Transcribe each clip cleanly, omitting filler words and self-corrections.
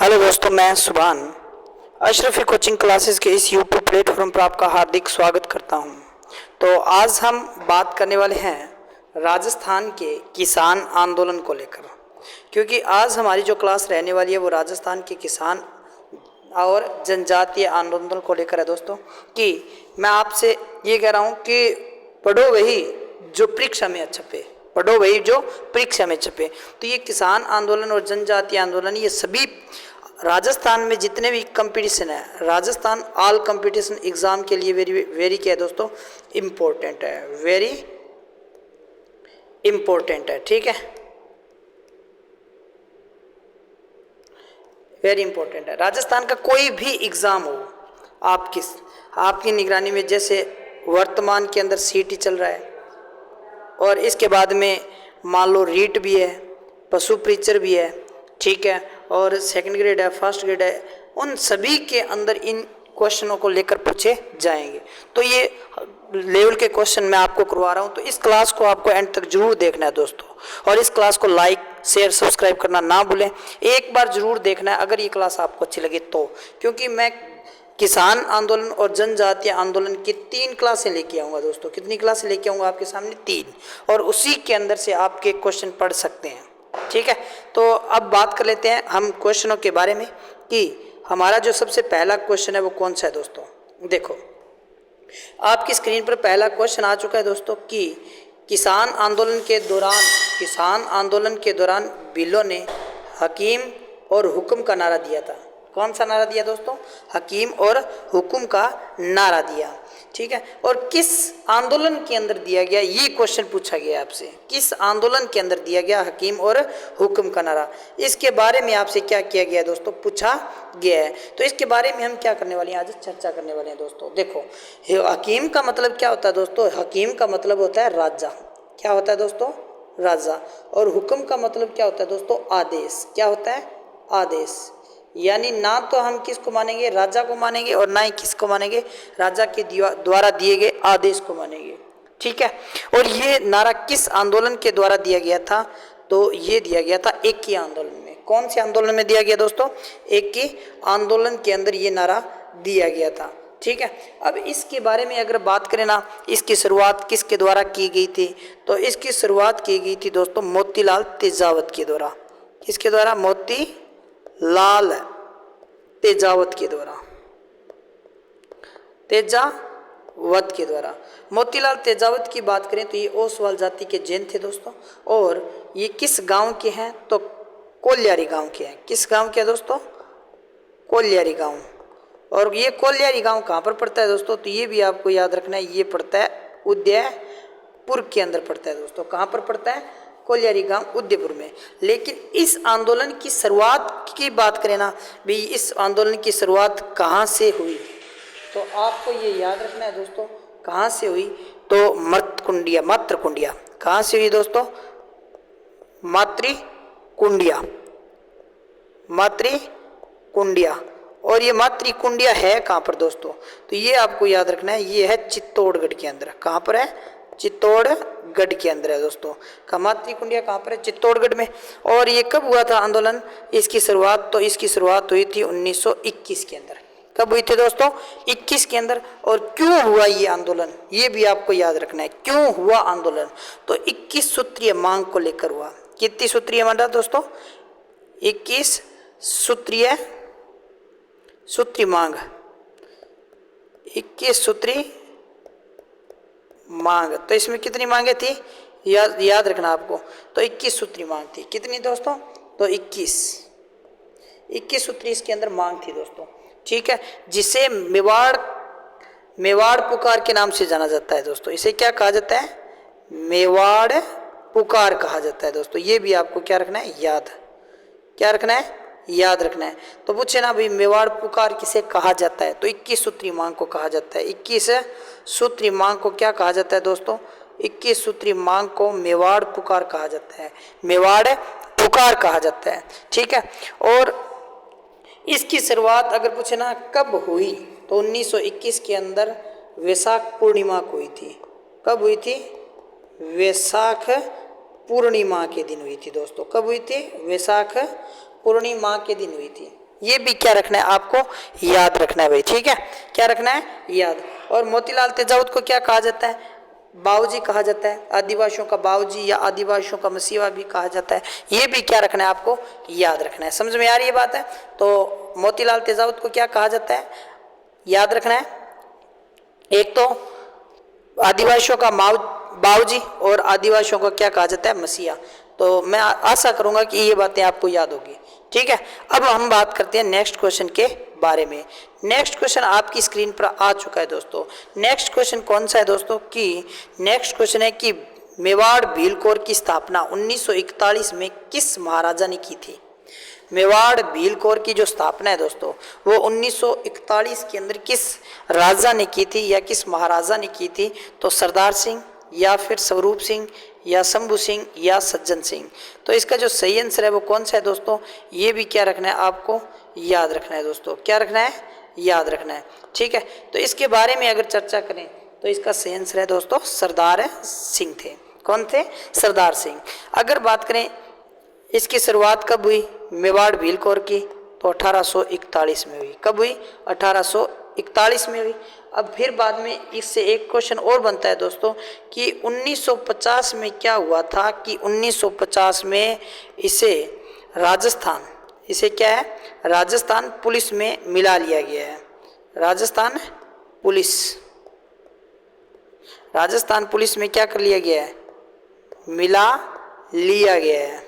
Hello दोस्तों, मैं सुभान अशरफी कोचिंग क्लासेस के इस यूट्यूब प्लेटफॉर्म पर आपका हार्दिक स्वागत करता हूं। तो आज हम बात करने वाले हैं राजस्थान के किसान आंदोलन को लेकर, क्योंकि आज हमारी जो क्लास रहने वाली है वो राजस्थान के किसान और जनजातीय आंदोलन को लेकर है दोस्तों। कि मैं आपसे ये कह रहा हूँ कि पढ़ो वही जो परीक्षा में छपे, पढ़ो वही जो परीक्षा में छपे। तो ये किसान आंदोलन और जनजातीय आंदोलन, ये सभी राजस्थान में जितने भी कंपटीशन है, राजस्थान ऑल कंपटीशन एग्जाम के लिए वेरी वेरी क्या है दोस्तों, इम्पोर्टेंट है, वेरी इम्पोर्टेंट है। ठीक है, वेरी इंपॉर्टेंट है। राजस्थान का कोई भी एग्ज़ाम हो आपकी निगरानी में, जैसे वर्तमान के अंदर सीटी चल रहा है और इसके बाद में मान लो रीट भी है, पशु प्रीचर भी है, ठीक है, और सेकंड ग्रेड है, फर्स्ट ग्रेड है, उन सभी के अंदर इन क्वेश्चनों को लेकर पूछे जाएंगे। तो ये लेवल के क्वेश्चन मैं आपको करवा रहा हूँ, तो इस क्लास को आपको एंड तक जरूर देखना है दोस्तों, और इस क्लास को लाइक शेयर सब्सक्राइब करना ना भूलें। एक बार जरूर देखना है अगर ये क्लास आपको अच्छी लगी तो, क्योंकि मैं किसान आंदोलन और जनजातीय आंदोलन की 3 क्लासें लेके आऊँगा दोस्तों। कितनी क्लासें लेके आऊँगा आपके सामने? 3, और उसी के अंदर से आपके क्वेश्चन पढ़ सकते हैं। ठीक है, तो अब बात कर लेते हैं हम क्वेश्चनों के बारे में कि हमारा जो सबसे पहला क्वेश्चन है वो कौन सा है दोस्तों। देखो आपकी स्क्रीन पर पहला क्वेश्चन आ चुका है दोस्तों कि किसान आंदोलन के दौरान बिलो ने हकीम और हुक्म का नारा दिया था। कौन सा नारा दिया दोस्तों? हकीम और हुक्म का नारा दिया। ठीक है, और किस आंदोलन के अंदर दिया गया, ये क्वेश्चन पूछा गया आपसे, किस आंदोलन के अंदर दिया गया हकीम और हुक्म का नारा, इसके बारे में आपसे क्या किया गया दोस्तों, पूछा गया है। तो इसके बारे में हम क्या करने वाले हैं, आज चर्चा करने वाले हैं दोस्तों। देखो हकीम का मतलब क्या होता है दोस्तों? हकीम का मतलब होता है राजा। क्या होता है दोस्तों? राजा। और हुक्म का मतलब क्या होता है दोस्तों? आदेश। क्या होता है? आदेश। यानी ना तो हम किसको मानेंगे, राजा को मानेंगे, और ना ही किसको मानेंगे, राजा के द्वारा दिए गए आदेश को मानेंगे। ठीक है, और ये नारा किस आंदोलन के द्वारा दिया गया था? तो ये दिया गया था इक्की आंदोलन में। कौन से आंदोलन में दिया गया दोस्तों? इक्की आंदोलन के अंदर ये नारा दिया गया था। ठीक है, अब इसके बारे में अगर बात करें ना, इसकी शुरुआत किसके द्वारा की गई थी? तो इसकी शुरुआत की गई थी दोस्तों मोतीलाल तेजावत के द्वारा। किसके द्वारा? मोतीलाल तेजावत के द्वारा। तेजावत के द्वारा। मोतीलाल तेजावत की बात करें तो ये ओसवाल जाति के जैन थे दोस्तों, और ये किस गांव के हैं? तो कोल्यारी गांव के हैं। किस गांव के हैं दोस्तों? कोल्यारी गांव। और ये कोल्यारी गांव कहाँ पर पड़ता है दोस्तों? तो ये भी आपको याद रखना है, ये पड़ता है उदयपुर के अंदर पड़ता है दोस्तों। कहाँ पर पड़ता है? कोल्यारी गांव उदयपुर में। लेकिन इस आंदोलन की शुरुआत की बात करें ना भी, इस आंदोलन की शुरुआत कहाँ से हुई? तो आपको ये याद रखना है दोस्तों, कहाँ से हुई? तो मातृकुंडिया। कहाँ से हुई दोस्तों? मातृकुंडिया। और ये मातृकुंडिया है कहाँ पर दोस्तों? तो ये आपको याद रखना है, ये है चित्तौड़गढ़ के अंदर। कहाँ पर है? चित्तौड़गढ़ के अंदर है दोस्तों। मातृकुंडिया कहाँ पर है? चित्तौड़गढ़ में। और ये कब हुआ था आंदोलन? इसकी शुरुआत हुई थी 1921 के अंदर। कब हुई थी दोस्तों? 21 के अंदर। और क्यों हुआ ये आंदोलन, ये भी आपको याद रखना है, क्यों हुआ आंदोलन? तो 21 सूत्रीय मांग को लेकर हुआ। कितनी सूत्रीय मांग दोस्तों? 21 सूत्री मांग। 21 सूत्री मांग। तो इसमें कितनी मांगे थी? याद रखना आपको। तो 21 सूत्री मांग थी। कितनी दोस्तों? तो 21 सूत्री इसके अंदर मांग थी दोस्तों। ठीक है, जिसे मेवाड़ पुकार के नाम से जाना जाता है दोस्तों। इसे क्या कहा जाता है? मेवाड़ पुकार कहा जाता है दोस्तों। ये भी आपको क्या रखना है? याद रखना है। तो पूछे ना भाई मेवाड़ पुकार किसे कहा जाता है? तो 21 सूत्री मांग को कहा जाता है। 21 सूत्री मांग को क्या कहा जाता है दोस्तों? 21 सूत्री मांग को मेवाड़ पुकार कहा जाता है। मेवाड़ पुकार कहा जाता है। ठीक है, और इसकी शुरुआत अगर पूछे ना कब हुई, तो 1921 के अंदर वैशाख पूर्णिमा को हुई थी। कब हुई थी? वैशाख पूर्णिमा के दिन हुई थी दोस्तों। कब हुई थी? वैशाख पूर्णिमा के दिन हुई थी। ये भी क्या रखना है आपको, याद रखना है भाई, ठीक है, क्या रखना है, याद। और मोतीलाल तेजावत को क्या कहा जाता है, बाऊजी कहा जाता है, आदिवासियों का बाऊजी या आदिवासियों का मसीहा भी कहा जाता है, ये भी क्या रखना है आपको, याद रखना है। समझ में आ रही है बात है। तो मोतीलाल तेजावत को क्या कहा जाता है, याद रखना है। एक तो आदिवासियों का बाऊजी और आदिवासियों को क्या कहा जाता है, मसीहा। तो मैं आशा करूंगा कि ये बातें आपको याद होगी, ठीक है। अब हम बात करते हैं नेक्स्ट क्वेश्चन के बारे में। नेक्स्ट क्वेश्चन आपकी स्क्रीन पर आ चुका है दोस्तों। नेक्स्ट क्वेश्चन कौन सा है दोस्तों, कि नेक्स्ट क्वेश्चन है कि मेवाड़ भीलकोर की स्थापना 1941 में किस महाराजा ने की थी। मेवाड़ भीलकोर की जो स्थापना है दोस्तों, वो 1941 के अंदर किस राजा ने की थी या किस महाराजा ने की थी। तो सरदार सिंह या फिर स्वरूप सिंह या शंभू सिंह या सज्जन सिंह। तो इसका जो सही आंसर है वो कौन सा है दोस्तों, ये भी क्या रखना है आपको, याद रखना है दोस्तों, क्या रखना है, याद रखना है, ठीक है। तो इसके बारे में अगर चर्चा करें तो इसका सही आंसर है दोस्तों सरदार सिंह थे। कौन थे, सरदार सिंह। अगर बात करें इसकी शुरुआत कब हुई मेवाड़ भीलकोर की, तो 1841 में हुई। कब हुई, 1841 में हुई। अब फिर बाद में इससे एक क्वेश्चन और बनता है दोस्तों कि 1950 में क्या हुआ था, कि 1950 में इसे राजस्थान, इसे क्या है, राजस्थान पुलिस में मिला लिया गया है। राजस्थान पुलिस, राजस्थान पुलिस में क्या कर लिया गया है, मिला लिया गया है।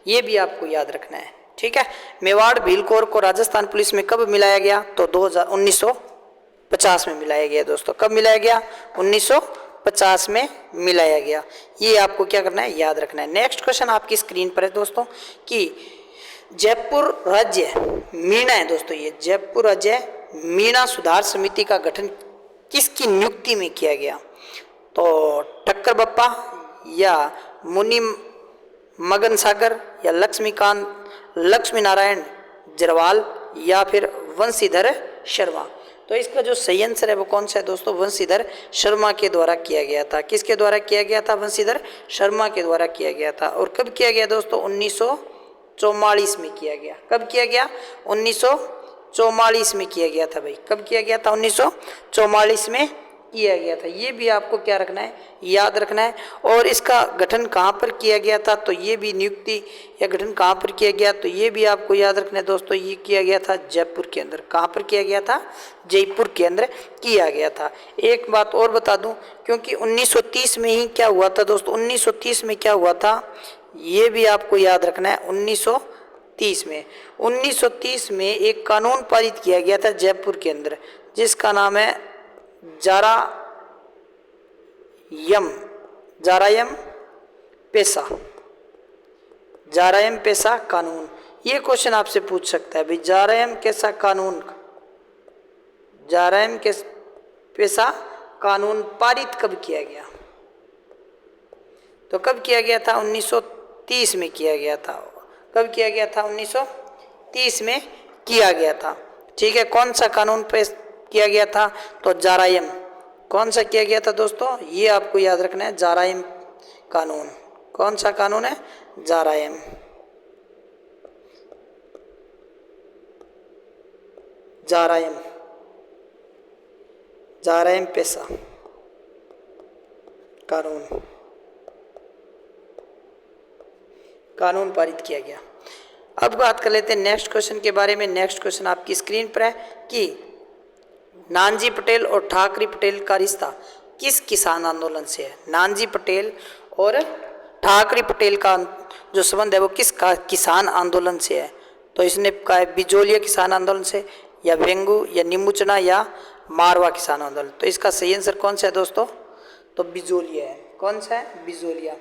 ये भी आपको याद रखना है, ठीक है। मेवाड़ भीलकोर को राजस्थान पुलिस में कब मिलाया गया, तो 1950 में मिलाया गया दोस्तों। कब मिलाया गया, 1950 में मिलाया गया। ये आपको क्या करना है, याद रखना है। नेक्स्ट क्वेश्चन आपकी स्क्रीन पर है दोस्तों कि जयपुर राज्य मीणा है दोस्तों, ये जयपुर राज्य मीणा सुधार समिति का गठन किसकी नियुक्ति में किया गया। तो ठक्कर बप्पा या मुनि मगन सागर या लक्ष्मी नारायण जरवाल या फिर वंशीधर शर्मा। तो इसका जो सही आंसर है वो कौन सा है दोस्तों, वंशीधर शर्मा के द्वारा किया गया था। किसके द्वारा किया गया था, वंशीधर शर्मा के द्वारा किया गया था। और कब किया गया दोस्तों, 1944 में किया गया। कब किया गया, 1944 में किया गया था भाई। कब किया गया था, 1944 में किया गया था। ये भी आपको क्या रखना है, याद रखना है। और इसका गठन कहाँ पर किया गया था, तो ये भी नियुक्ति या गठन कहाँ पर किया गया, तो ये भी आपको याद रखना है दोस्तों। ये किया गया था जयपुर के अंदर। कहाँ पर किया गया था, जयपुर के अंदर किया गया था। एक बात और बता दूं, क्योंकि 1930 में ही क्या हुआ था दोस्तों, 1930 में क्या हुआ था, ये भी आपको याद रखना है। 1930 में एक कानून पारित किया गया था जयपुर के अंदर, जिसका नाम है जारायम पेशा कानून। ये क्वेश्चन आपसे पूछ सकता है भाई, जारायम पेशा कानून पारित कब किया गया। तो कब किया गया था, 1930 में किया गया था। कब किया गया था, 1930 में किया गया था, ठीक है। कौन सा कानून पेश किया गया था, तो जारायम। कौन सा किया गया था दोस्तों, ये आपको याद रखना है, जारायम कानून। कौन सा कानून है, जारायम पेशा कानून पारित किया गया। अब बात कर लेते हैं नेक्स्ट क्वेश्चन के बारे में। नेक्स्ट क्वेश्चन आपकी स्क्रीन पर है कि नानजी पटेल और ठाकरे पटेल का रिश्ता किस किसान आंदोलन से है। नानजी पटेल और ठाकरे पटेल का जो संबंध है वो किस किसान आंदोलन से है। तो इसने कहा है बिजोलिया किसान आंदोलन से, या वेंगू, या निमुचना, या मारवा किसान आंदोलन। तो इसका सही आंसर कौन सा है दोस्तों, तो बिजोलिया है। कौन सा है, बिजोलिया।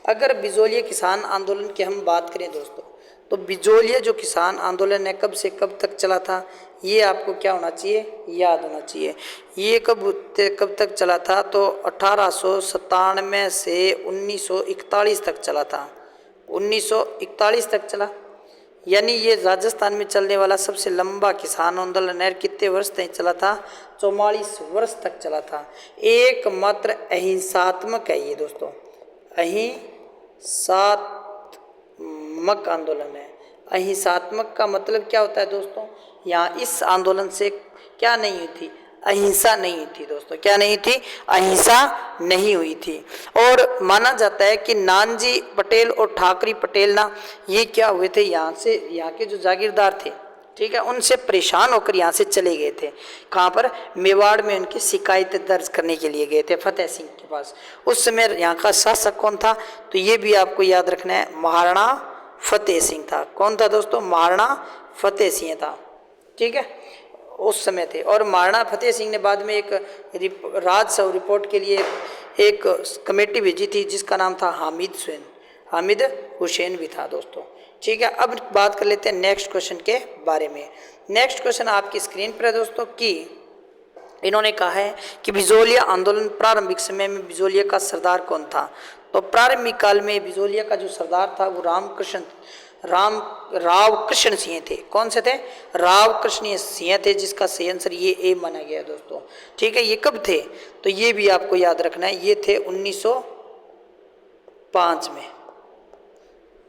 अगर बिजोलिया किसान आंदोलन की हम बात करें दोस्तों, तो बिजोलिया जो किसान आंदोलन है कब से कब तक चला था, ये आपको क्या होना चाहिए, याद होना चाहिए। ये कब तक चला था, तो 1897 से 1941 तक चला था। 1941 तक चला, यानी ये राजस्थान में चलने वाला सबसे लंबा किसान आंदोलन है। कितने वर्ष तक चला था, 44 वर्ष तक चला था। एकमात्र अहिंसात्मक है ये दोस्तों, अहिंसात्मक आंदोलन है। अहिंसात्मक का मतलब क्या होता है दोस्तों, यहाँ इस आंदोलन से क्या नहीं हुई थी, अहिंसा नहीं हुई थी दोस्तों, क्या नहीं थी, अहिंसा नहीं हुई थी। और माना जाता है कि नानजी पटेल और ठाकरी पटेल ना, ये क्या हुए थे, यहाँ से यहाँ के जो जागीरदार थे, ठीक है, उनसे परेशान होकर यहाँ से चले गए थे। कहाँ पर, मेवाड़ में उनकी शिकायत दर्ज करने के लिए गए थे फतेह सिंह के पास। उस समय यहाँ का शासक कौन था, तो ये भी आपको याद रखना है, महाराणा फतेह सिंह था। कौन था दोस्तों, महाराणा फतेह सिंह था, ठीक है, उस समय थे। और महाराणा फतेह सिंह ने बाद में एक राजसभा रिपोर्ट के लिए एक कमेटी भेजी थी जिसका नाम था हामिद हुसैन भी था दोस्तों, ठीक है। अब बात कर लेते हैं नेक्स्ट क्वेश्चन के बारे में। नेक्स्ट क्वेश्चन आपकी स्क्रीन पर है दोस्तों कि इन्होंने कहा है कि बिजोलिया आंदोलन प्रारंभिक समय में बिजोलिया का सरदार कौन था। तो प्रारंभिक काल में बिजोलिया का जो सरदार था वो राव कृष्ण सिंह थे। कौन से थे, राव कृष्ण सिंह थे, जिसका सही आंसर ये ए माना गया दोस्तों, ठीक है। ये कब थे, तो ये भी आपको याद रखना है, ये थे 1905 में।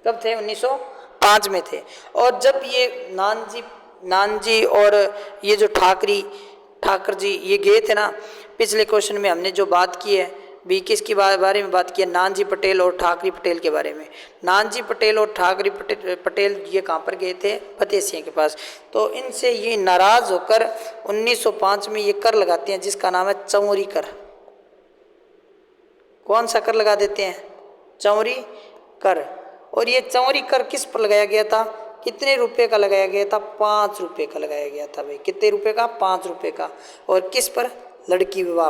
कब थे, 1905 में थे। और जब ये नानजी और ये जो ठाकर जी ये गए थे ना, पिछले क्वेश्चन में हमने जो बात की है भी किसके बारे में बात की है, नानजी पटेल और ठाकरी पटेल के बारे में। नानजी पटेल और ठाकरी पटेल ये कहाँ पर गए थे, फतेह सिंह के पास। तो इनसे ये नाराज होकर 1905 में ये कर लगाते हैं जिसका नाम है चौरी कर। कौन सा कर लगा देते हैं, चौरी कर। और ये चौरी कर किस पर लगाया गया था, कितने रुपए का लगाया गया था, 5 रुपए का लगाया गया था भाई। कितने रुपए का, 5 रुपए का। और किस पर, लड़की विवाह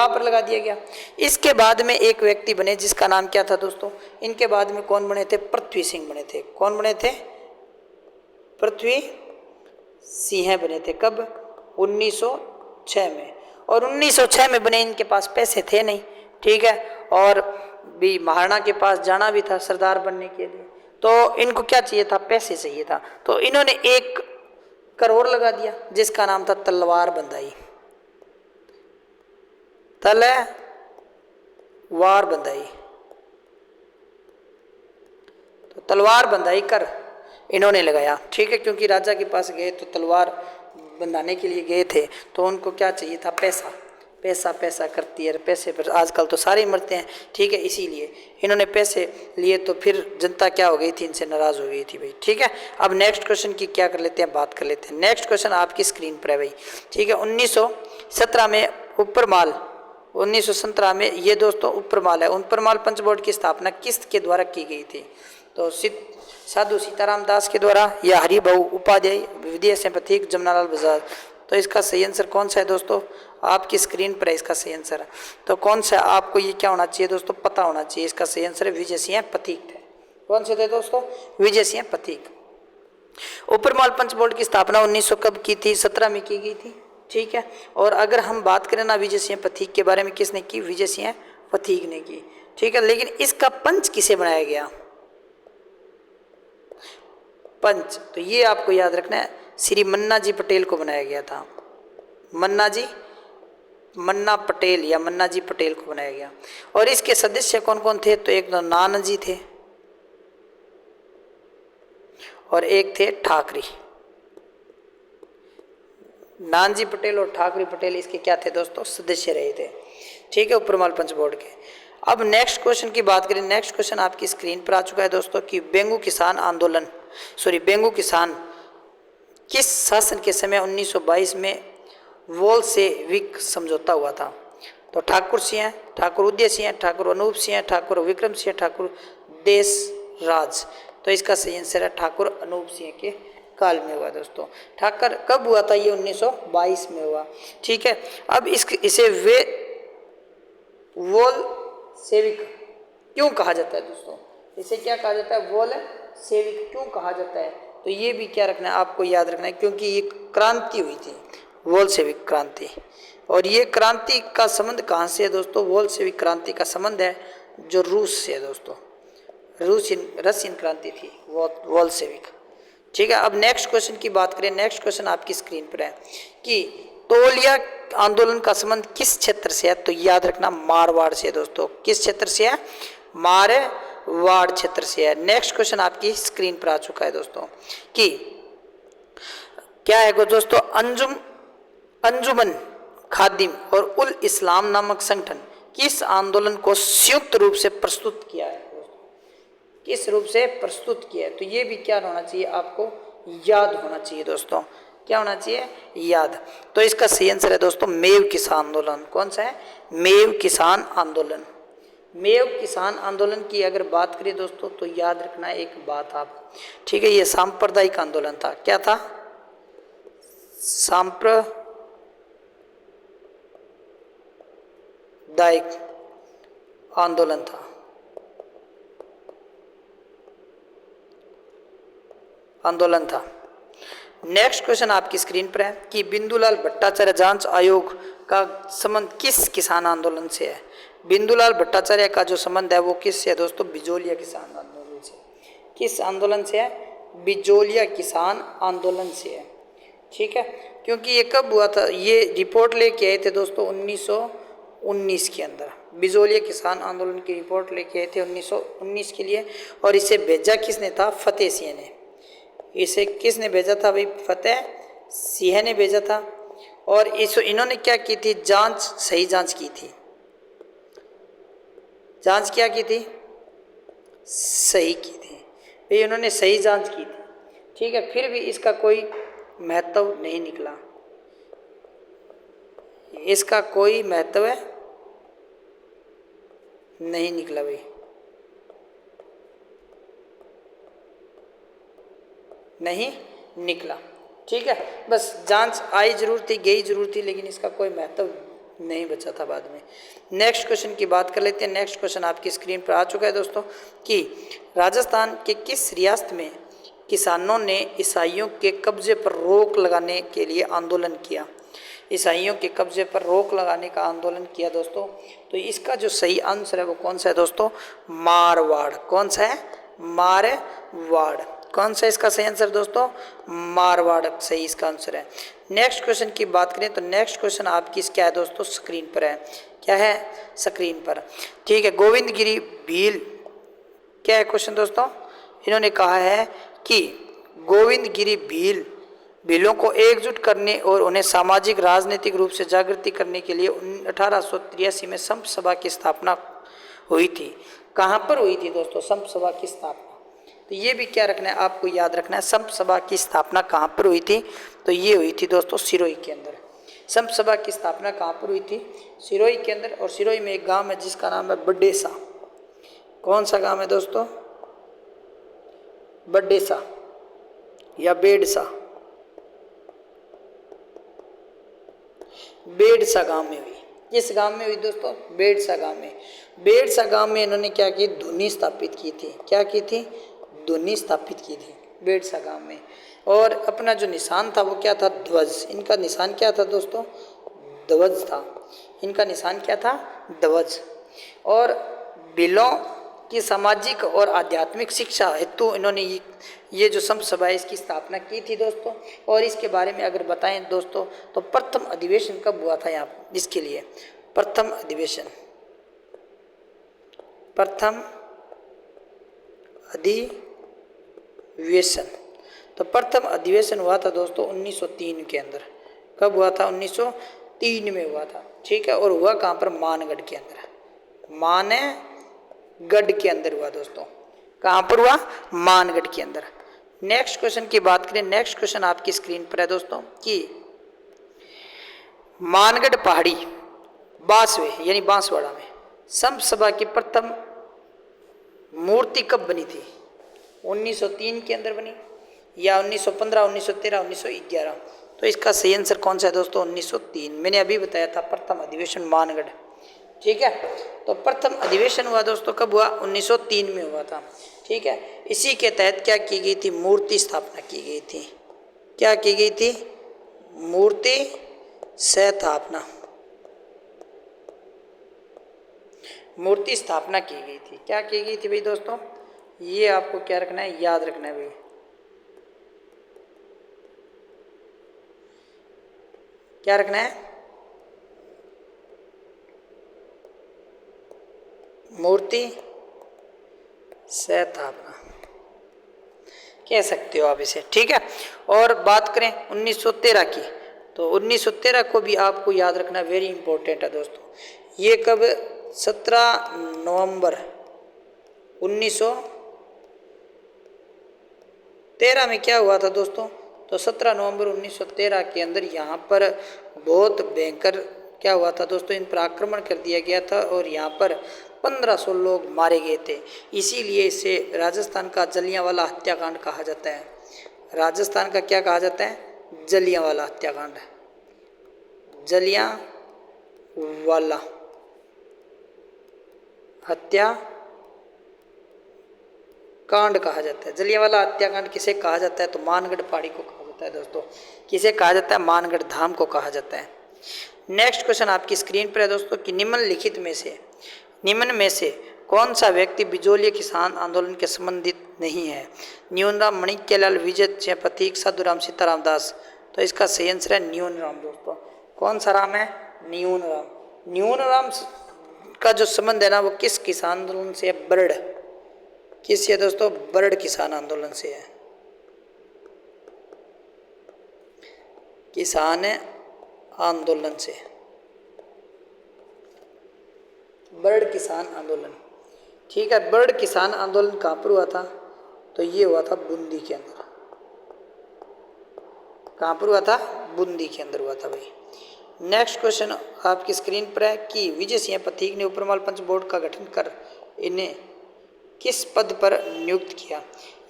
पर लगा दिया गया। इसके बाद में एक व्यक्ति बने जिसका नाम क्या था दोस्तों, इनके बाद में कौन बने थे, पृथ्वी सिंह बने थे। कौन बने थे, पृथ्वी सिंह बने थे। कब, 1906 में। और 1906 में बने, इनके पास पैसे थे नहीं, ठीक है, और भी महाराणा के पास जाना भी था सरदार बनने के लिए, तो इनको क्या चाहिए था, पैसे चाहिए था। तो इन्होंने 1 करोड़ लगा दिया जिसका नाम था तलवार बंधाई। तो तलवार बंधाई कर इन्होंने लगाया, ठीक है, क्योंकि राजा के पास गए तो तलवार बंधाने के लिए गए थे, तो उनको क्या चाहिए था, पैसा करती है, पैसे पर आजकल तो सारे मरते हैं, ठीक है, इसीलिए इन्होंने पैसे लिए। तो फिर जनता क्या हो गई थी, इनसे नाराज हो गई थी भाई, ठीक है। अब नेक्स्ट क्वेश्चन की क्या कर लेते हैं, बात कर लेते हैं। नेक्स्ट क्वेश्चन आपकी स्क्रीन पर है भाई, ठीक है। 1917 में उपरमाल, 1917 में ये दोस्तों उपरमाल है, उपरमाल पंच बोर्ड की स्थापना किसके द्वारा की गई थी, तो साधु सीताराम दास के द्वारा या हरिभाऊ उपाध्याय, विद्या से प्रतीक, जमनालाल बजाज। तो इसका सही आंसर कौन सा है दोस्तों, आपकी स्क्रीन पर है इसका सही आंसर। तो कौन सा, आपको ये क्या होना चाहिए दोस्तों, पता होना चाहिए। इसका सही आंसर है विजय सिंह पथिक थे। कौन से थे दोस्तों, विजय सिंह पथिक। उपरमाल पंच बोर्ड की स्थापना 1900 कब की थी, 17 में की गई थी, ठीक है। और अगर हम बात करें ना विजय सिंह पथिक के बारे में, किसने की, विजय सिंह पथिक ने की, ठीक है। लेकिन इसका पंच किसे बनाया गया, पंच, तो ये आपको याद रखना है, श्री मन्ना जी पटेल को बनाया गया था। मन्ना पटेल या मन्ना जी पटेल को बनाया गया। और इसके सदस्य कौन कौन थे, तो एक नानाजी थे और एक थे ठाकरी। नानजी पटेल और ठाकरी पटेल इसके क्या थे दोस्तों, सदस्य रहे थे, ठीक है, उपरमाल पंच बोर्ड के। अब नेक्स्ट क्वेश्चन की बात करें। नेक्स्ट क्वेश्चन आपकी स्क्रीन पर आ चुका है दोस्तों कि बेंगू किसान किस शासन के समय 1922 में वोल्शेविक समझौता हुआ था। तो ठाकुर सिंह, ठाकुर उदय सिंह, ठाकुर अनूप सिंह, ठाकुर विक्रम सिंह, ठाकुर देशराज। तो इसका सही आंसर है ठाकुर अनूप सिंह के काल में हुआ दोस्तों। ठाकुर कब हुआ था, ये 1922 में हुआ, ठीक है। अब इसे वोल्शेविक क्यों कहा जाता है दोस्तों, इसे क्या कहा जाता है, वोल्शेविक क्यों कहा जाता है, तो ये भी क्या रखना है, आपको याद रखना है, क्योंकि ये क्रांति हुई थी, वोल्शेविक क्रांति। और ये क्रांति का संबंध कहाँ से है दोस्तों, वोल्शेविक क्रांति का संबंध है जो रूस से है दोस्तों, रशियन क्रांति थी वोल्शेविक, ठीक है। अब नेक्स्ट क्वेश्चन की बात करें। नेक्स्ट क्वेश्चन आपकी स्क्रीन पर है कि तौलिया आंदोलन का संबंध किस क्षेत्र से है, तो याद रखना मारवाड़ से दोस्तों। किस क्षेत्र से है, मारवाड़ क्षेत्र से है। नेक्स्ट क्वेश्चन आपकी स्क्रीन पर आ चुका है दोस्तों कि क्या है दोस्तों, अंजुमन खादिम और उल इस्लाम नामक संगठन किस आंदोलन को संयुक्त रूप से प्रस्तुत किया है दोस्तों, किस रूप से प्रस्तुत किया है। तो ये भी क्या होना चाहिए, आपको याद होना चाहिए दोस्तों, क्या होना चाहिए, याद। तो इसका सही आंसर है दोस्तों मेव किसान आंदोलन। कौन सा है, मेव किसान आंदोलन। मेव किसान आंदोलन की अगर बात करें दोस्तों तो याद रखना एक बात आप, ठीक है, ये सांप्रदायिक आंदोलन था। क्या था, सांप्रदायिक आंदोलन था, आंदोलन था। नेक्स्ट क्वेश्चन आपकी स्क्रीन पर है कि बिंदुलाल भट्टाचार्य जांच आयोग का संबंध किस किसान आंदोलन से है। बिंदुलाल भट्टाचार्य का जो संबंध है वो किससे है दोस्तों, बिजोलिया किसान आंदोलन से। किस आंदोलन से है, बिजोलिया किसान आंदोलन से है, ठीक है। क्योंकि ये कब हुआ था, ये रिपोर्ट लेके आए थे दोस्तों 1919 के अंदर। बिजोलिया किसान आंदोलन की रिपोर्ट लेके आए थे 1919 के लिए, और इसे भेजा किसने था, फतेह सिंह ने। इसे किसने भेजा था भाई, फतेह सिंह ने भेजा था। और इन्होंने क्या की थी, जांच, सही जांच की थी। जांच क्या की थी, सही की थी भाई, इन्होंने सही जांच की थी, ठीक है। फिर भी इसका कोई महत्व नहीं निकला, इसका कोई महत्व नहीं निकला भाई, नहीं निकला, ठीक है। बस जांच आई जरूर थी, गई जरूर थी, लेकिन इसका कोई महत्व नहीं बचा था बाद में। नेक्स्ट क्वेश्चन की बात कर लेते हैं। नेक्स्ट क्वेश्चन आपकी स्क्रीन पर आ चुका है दोस्तों कि राजस्थान के किस रियासत में किसानों ने ईसाइयों के कब्जे पर रोक लगाने के लिए आंदोलन किया। ईसाइयों के कब्जे पर रोक लगाने का आंदोलन किया दोस्तों। तो इसका जो सही आंसर है वो कौन सा है दोस्तों, मारवाड़। कौन सा है, मारवाड़। कौन सा इसका सही आंसर दोस्तों, मारवाड़ सही इसका आंसर है। नेक्स्ट क्वेश्चन की बात करें तो नेक्स्ट क्वेश्चन आपकी क्या है दोस्तों, स्क्रीन पर है। क्या है, स्क्रीन पर, ठीक है। गोविंदगिरी भील, क्या है क्वेश्चन दोस्तों, इन्होंने कहा है कि गोविंदगिरी भीलों को एकजुट करने और उन्हें सामाजिक राजनीतिक रूप से जागृति करने के लिए 1883 में संप सभा की स्थापना हुई थी। कहाँ पर हुई थी दोस्तों, संप सभा की स्थापना। तो ये भी क्या रखना है, आपको याद रखना है, संप सभा की स्थापना कहाँ पर हुई थी। तो ये हुई थी दोस्तों सिरोही के अंदर। संप सभा की स्थापना कहाँ पर हुई थी, सिरोही के अंदर। और सिरोही में एक गांव है जिसका नाम है बड्डेसा। कौन सा गांव है दोस्तों, बड्डेसा या बेडसा, बेडसा गांव में हुई। किस गांव में हुई दोस्तों, बेडसा गांव में। बेडसा गांव में इन्होंने क्या की, धुनी स्थापित की थी। क्या की थी, धुनी स्थापित की थी बेडसा गांव में। और अपना जो निशान था वो क्या था, ध्वज। इनका निशान क्या था दोस्तों, ध्वज था। इनका निशान क्या था, ध्वज। और बिलों की सामाजिक और आध्यात्मिक शिक्षा हेतु इन्होंने ये जो संप सभा है इसकी स्थापना की थी दोस्तों। और इसके बारे में अगर बताएं दोस्तों तो प्रथम अधिवेशन कब हुआ था यहाँ इसके लिए, प्रथम अधिवेशन, प्रथम अधिवेशन। तो प्रथम अधिवेशन हुआ था दोस्तों 1903 के अंदर। कब हुआ था, 1903 में हुआ था, ठीक है। और हुआ कहाँ पर, मानगढ़ के अंदर। मानगढ़ के अंदर हुआ दोस्तों। कहाँ पर हुआ, मानगढ़ के अंदर। नेक्स्ट क्वेश्चन की बात करें, नेक्स्ट क्वेश्चन आपकी स्क्रीन पर है दोस्तों कि मानगढ़ पहाड़ी बांसवे यानी बांसवाड़ा में संप सभा की प्रथम मूर्ति कब बनी थी, 1903 के अंदर बनी या 1915, 1913, 1911। तो इसका सही आंसर कौन सा है दोस्तों, 1903। मैंने अभी बताया था प्रथम अधिवेशन मानगढ़, ठीक है। तो प्रथम अधिवेशन हुआ दोस्तों कब हुआ, 1903 में हुआ था, ठीक है। इसी के तहत क्या की गई थी, मूर्ति स्थापना की गई थी। क्या की गई थी, मूर्ति स्थापना, मूर्ति स्थापना की गई थी। क्या की गई थी भाई दोस्तों, ये आपको क्या रखना है, याद रखना है भाई। क्या रखना है, मूर्ति स्थापना कह सकते हो आप इसे, ठीक है। और बात करें 1913 की, तो 1913 को भी आपको याद रखना वेरी इंपॉर्टेंट है दोस्तों। ये कब, 17 नवंबर 1913 में क्या हुआ था दोस्तों, तो 17 नवंबर 1913 के अंदर यहाँ पर बहुत भयंकर क्या हुआ था दोस्तों, इन पर आक्रमण कर दिया गया था और यहाँ पर 1500 लोग मारे गए थे। इसीलिए इसे राजस्थान का जलियांवाला हत्याकांड कहा जाता है। राजस्थान का क्या कहा जाता है, जलियांवाला हत्याकांड, जलियांवाला हत्याकांड कहा जाता है। जलियांवाला हत्याकांड किसे कहा जाता है, तो मानगढ़ पहाड़ी को कहा जाता है दोस्तों। किसे कहा जाता है, मानगढ़ धाम को कहा जाता है। नेक्स्ट क्वेश्चन आपकी स्क्रीन पर है दोस्तों कि निम्नलिखित में से कौन सा व्यक्ति बिजोलिया किसान आंदोलन के संबंधित नहीं है। न्यूनराम, माणिक्यलाल, विजय सिंह पथिक, साधुराम, सीताराम दास। तो इसका सही आंसर है न्यूनराम दोस्तों। कौन सा राम है, न्यूनराम। न्यूनराम का जो संबंध है ना वो किस किसान आंदोलन से है, बरड़। किस है दोस्तों, बरड़ किसान आंदोलन से है। किसान आंदोलन से, बरड़ किसान आंदोलन, ठीक है। बरड़ किसान आंदोलन कहाँ पर हुआ था, तो ये हुआ था बूंदी के अंदर। कहाँ पर हुआ था, बूंदी के अंदर हुआ था भाई। नेक्स्ट क्वेश्चन आपकी स्क्रीन पर है कि विजय सिंह पथिक ने उपरमाल पंच बोर्ड का गठन कर इन्हें किस पद पर नियुक्त किया।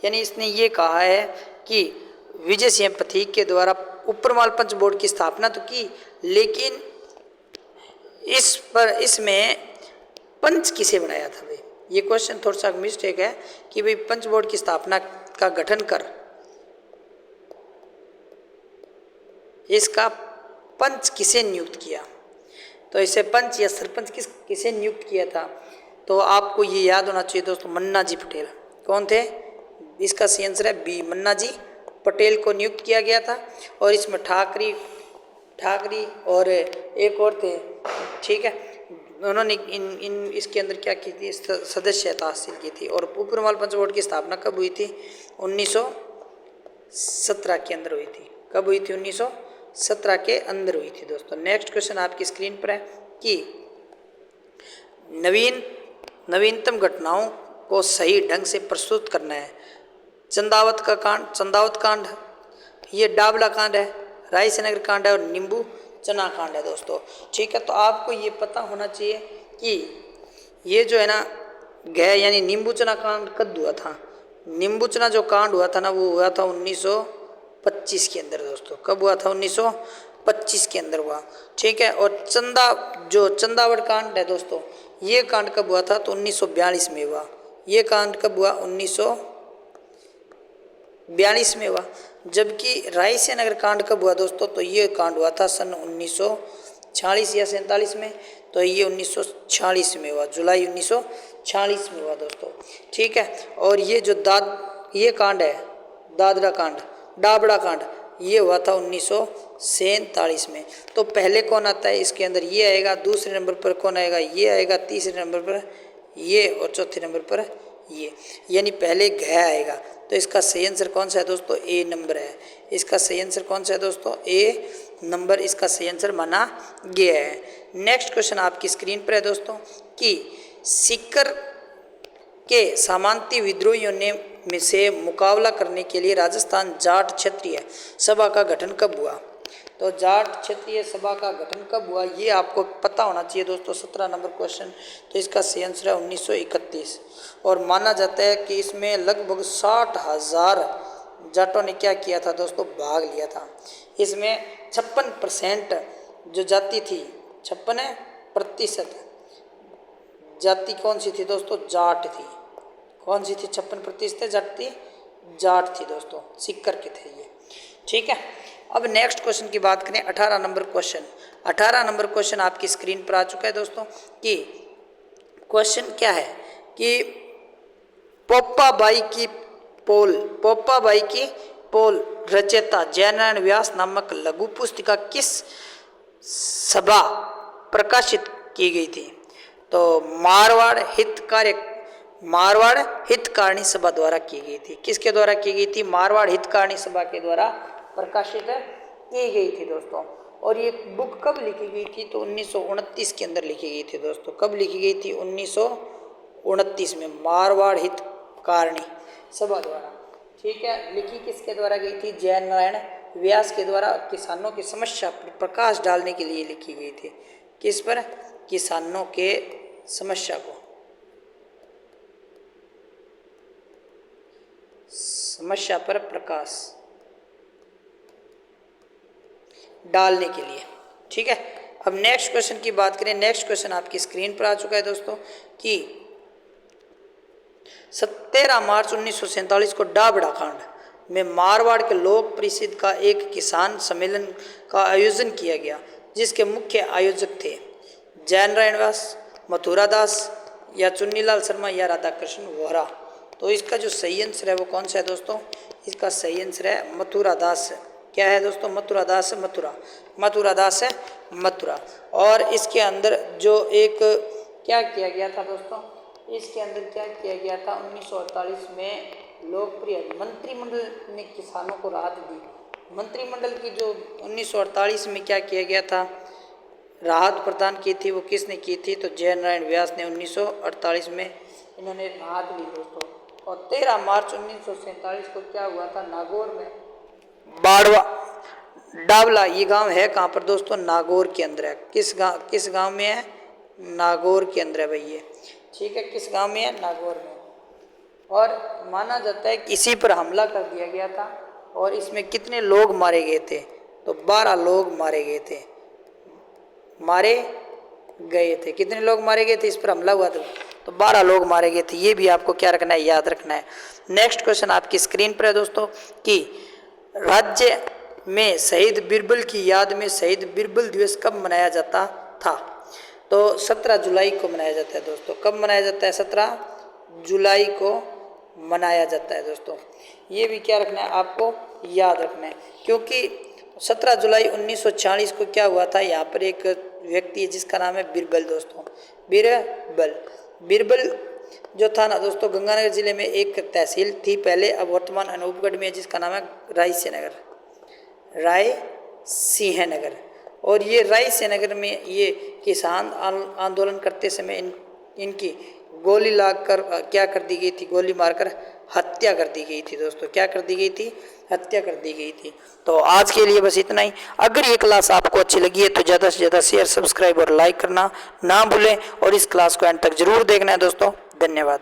यानी इसने ये कहा है कि विजय सिंह पथिक के द्वारा उपरमाल पंच बोर्ड की स्थापना तो की, लेकिन इसमें पंच किसे बनाया था भाई। ये क्वेश्चन थोड़ा सा मिस्टेक है कि भाई पंच बोर्ड की स्थापना का गठन कर इसका पंच किसे नियुक्त किया, तो इसे पंच या सरपंच किसे नियुक्त किया था, तो आपको ये याद होना चाहिए दोस्तों, मन्ना जी पटेल। कौन थे, इसका सही आंसर है बी, मन्ना जी पटेल को नियुक्त किया गया था। और इसमें ठाकरी और एक और थे, ठीक है। उन्होंने इसके अंदर क्या की थी, सदस्यता हासिल की थी। और उपरमाल पंच बोर्ड की स्थापना कब हुई थी, 1917 के अंदर हुई थी। कब हुई थी, 1917 के अंदर हुई थी दोस्तों। नेक्स्ट क्वेश्चन आपकी स्क्रीन पर है कि नवीनतम घटनाओं को सही ढंग से प्रस्तुत करना है। चंदावत कांड, ये डाबला कांड है, रायसेनगर कांड है और नींबू चना कांड है दोस्तों, ठीक है। तो आपको ये पता होना चाहिए कि ये जो है ना यानी नींबू चना कांड कब हुआ था। नींबू चना जो कांड हुआ था ना वो हुआ था 1925 के अंदर दोस्तों। कब हुआ था, 1925 के अंदर हुआ, ठीक है। और चंदावड़ कांड है दोस्तों, ये कांड कब हुआ था, तो 1942 में हुआ। ये कांड कब हुआ, 1942 में हुआ। जबकि रायसेनगर कांड कब हुआ दोस्तों, तो ये कांड हुआ था सन 1946 या 47 में। तो ये 1946 में हुआ, जुलाई 1946 में हुआ दोस्तों, ठीक है। और ये जो ये कांड है, डाबड़ा कांड, ये हुआ था 1947 में। तो पहले कौन आता है इसके अंदर, ये आएगा। दूसरे नंबर पर कौन आएगा, ये आएगा। तीसरे नंबर पर ये, और चौथे नंबर पर ये, यानी पहले घ आएगा। तो इसका सही आंसर कौन सा है दोस्तों, ए नंबर है। इसका सही आंसर कौन सा है दोस्तों, ए नंबर इसका सही आंसर माना गया है। नेक्स्ट क्वेश्चन आपकी स्क्रीन पर है दोस्तों कि सीकर के सामंती विद्रोहियों में से मुकाबला करने के लिए राजस्थान जाट क्षत्रिय सभा का गठन कब हुआ। तो जाट क्षत्रिय सभा का गठन कब हुआ, ये आपको पता होना चाहिए दोस्तों। 17 नंबर क्वेश्चन, तो इसका सही आंसर है 1931। और माना जाता है कि इसमें लगभग 60,000 जाटों ने क्या किया था दोस्तों, भाग लिया था। इसमें 56% जो जाति थी, 56% जाति कौन सी थी दोस्तों, जाट थी। कौन सी थी, 56% जाति जाट थी दोस्तों, सीकर के थे ये, ठीक है। अब नेक्स्ट क्वेश्चन की बात करें, 18 नंबर क्वेश्चन। 18 नंबर क्वेश्चन आपकी स्क्रीन पर आ चुका है दोस्तों कि क्वेश्चन क्या है कि पोप्पा बाई की पोल रचयिता जयनारायण व्यास नामक लघु पुस्तिका किस सभा प्रकाशित की गई थी। तो मारवाड़ हितकारिणी सभा द्वारा की गई थी। किसके द्वारा की गई थी? मारवाड़ हितकारिणी सभा के द्वारा प्रकाशित की गई थी दोस्तों। और ये बुक कब लिखी गई थी? तो 1929 के अंदर लिखी गई थी दोस्तों। कब लिखी गई थी? 1929 में मारवाड़ हितकारिणी सभा द्वारा। ठीक है, लिखी किसके द्वारा गई थी? जय नारायण व्यास के द्वारा किसानों की समस्या पर प्रकाश डालने के लिए लिखी गई थी। किस पर? किसानों के समस्या को, समस्या पर प्रकाश डालने के लिए। ठीक है, अब नेक्स्ट क्वेश्चन की बात करें। नेक्स्ट क्वेश्चन आपकी स्क्रीन पर आ चुका है दोस्तों कि 13 मार्च 1947 को डाबड़ा कांड में मारवाड़ के लोक परिषद का एक किसान सम्मेलन का आयोजन किया गया, जिसके मुख्य आयोजक थे जय नारायण व्यास, मथुरा दास या चुन्नीलाल शर्मा या राधाकृष्ण वोहरा। तो इसका जो सही आंसर है वो कौन सा है दोस्तों? इसका सही आंसर है मथुरा दास। क्या है दोस्तों? मथुरा दास, मथुरा दास है मथुरा। और इसके अंदर जो एक क्या किया गया था दोस्तों? इसके अंदर क्या किया गया था? 1948 में लोकप्रिय मंत्रिमंडल ने किसानों को राहत दी। मंत्रिमंडल की जो 1948 में क्या किया गया था, राहत प्रदान की थी, वो किसने की थी? तो जय नारायण व्यास ने 1948 में इन्होंने राहत ली दोस्तों। और 13 मार्च 1947 को क्या हुआ था? नागौर में बाड़वा डाबला, ये गांव है कहाँ पर दोस्तों? नागौर के अंदर है। किस गांव में है? नागौर के अंदर है भाई ये। ठीक है, किस गांव में है? नागौर में। और माना जाता है कि इसी पर हमला कर दिया गया था। और इसमें कितने लोग मारे गए थे? तो 12 लोग मारे गए थे। कितने लोग मारे गए थे? इस पर हमला हुआ था तो 12 लोग मारे गए थे। ये भी आपको क्या रखना है? याद रखना है। नेक्स्ट क्वेश्चन आपकी स्क्रीन पर है दोस्तों कि राज्य में शहीद बीरबल की याद में शहीद बीरबल दिवस कब मनाया जाता था? तो 17 जुलाई को मनाया जाता है दोस्तों। कब मनाया जाता है? 17 जुलाई को मनाया जाता है दोस्तों। ये भी क्या रखना है? आपको याद रखना है, क्योंकि 17 जुलाई 1940 को क्या हुआ था? यहाँ पर एक व्यक्ति है जिसका नाम है बीरबल दोस्तों। बीरबल जो था ना दोस्तों, गंगानगर जिले में एक तहसील थी पहले, अब वर्तमान अनूपगढ़ में है, जिसका नाम है रायसिंहनगर। और ये रायसिंहनगर में ये किसान आंदोलन करते समय इनकी गोली लागकर क्या कर दी गई थी? गोली मारकर हत्या कर दी गई थी दोस्तों। क्या कर दी गई थी? हत्या कर दी गई थी। तो आज के लिए बस इतना ही। अगर ये क्लास आपको अच्छी लगी है तो ज़्यादा से ज़्यादा शेयर, सब्सक्राइब और लाइक करना ना भूलें, और इस क्लास को एंड तक जरूर देखना है दोस्तों। धन्यवाद।